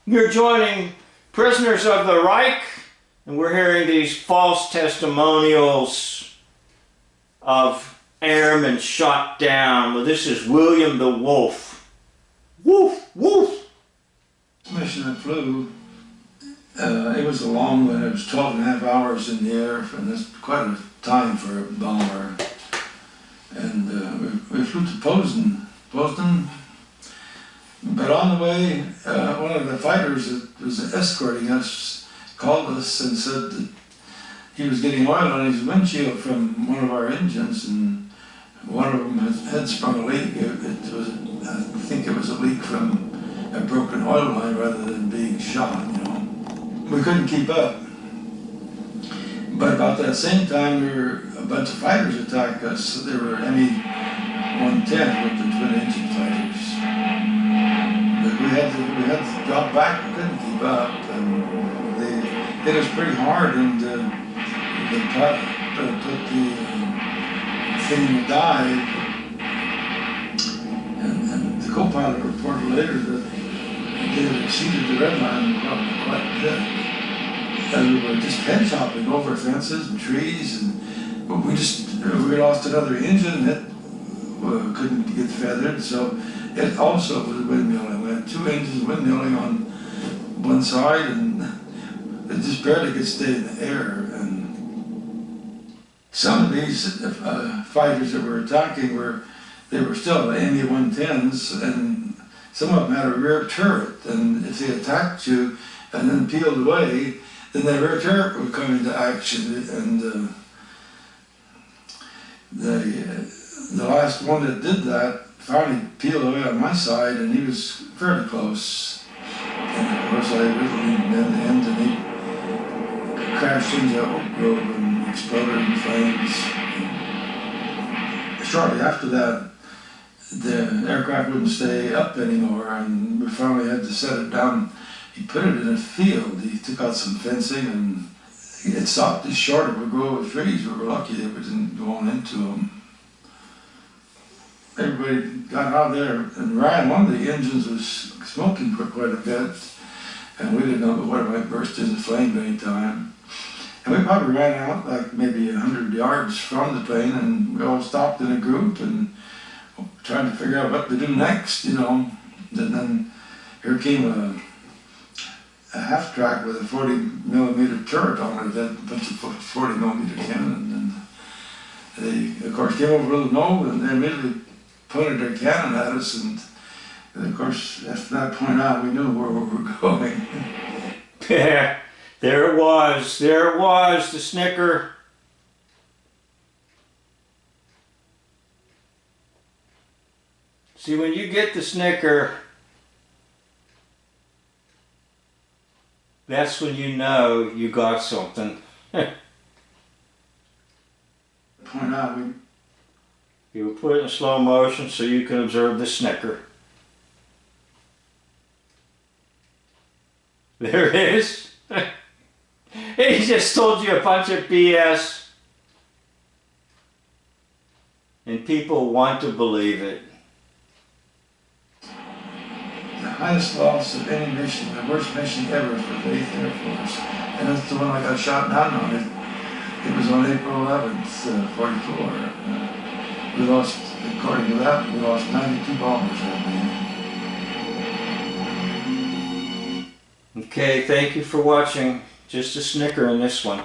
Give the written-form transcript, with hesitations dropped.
You're joining prisoners of the Reich, and we're hearing these false testimonials of airmen shot down. Well, this is William the Wolf. Woof, woof. Mission that flew, it was a long one. It was 12 and a half hours in the air, and that's quite a time for a bomber. And we flew to Poznan. But on the way, one of the fighters that was escorting us called us and said that he was getting oil on his windshield from one of our engines, and one of them had sprung a leak. I think it was a leak from a broken oil line rather than being shot, you know. We couldn't keep up. But about that same time, a bunch of fighters attacked us. They were Me-110 with the twin-engine fighters. But we had to drop back. We couldn't keep up, and they hit us pretty hard. And the pilot put the thing died. And the co-pilot reported later that they had exceeded the red line and probably quite a bit. And we were just hedge hopping over fences and trees, but we lost another engine that couldn't get feathered, so it also was windmilling. We had two engines windmilling on one side, and it just barely could stay in the air. And some of these fighters that were attacking were still Me-110s, and some of them had a rear turret, and if they attacked you and then peeled away, then the rear turret would come into action, and the last one that did that finally peeled away on my side, and he was fairly close. And of course I really leaned in the end, and he crashed into an oak grove and exploded in flames. And shortly after that, the aircraft wouldn't stay up anymore, and we finally had to set it down. He put it in a field. He took out some fencing, and it stopped just short of a grove of trees. We were lucky that we didn't go on into them. Everybody got out there and ran. One of the engines was smoking for quite a bit, and we didn't know what it might burst into flame any time. And we probably ran out like maybe 100 yards from the plane, and we all stopped in a group and trying to figure out what to do next, you know. And then here came a half-track with a 40-millimeter turret on it, that bunch of 40-millimeter cannon, and they, of course, came over real low, and they immediately pointed their cannon at us, and of course, from that point on, we knew where we were going. Yeah, there it was, the Snicker. See, when you get the Snicker, that's when you know you got something. Point out, You will put it in slow motion so you can observe the Snicker. There it is. He just told you a bunch of BS. And people want to believe it. the highest loss of any mission, the worst mission ever for the 8th Air Force. And that's the one I got shot down on. It was on April 11th, 44. We lost, according to that, we lost 92 bombers that day. Okay, thank you for watching. Just a Snicker in this one.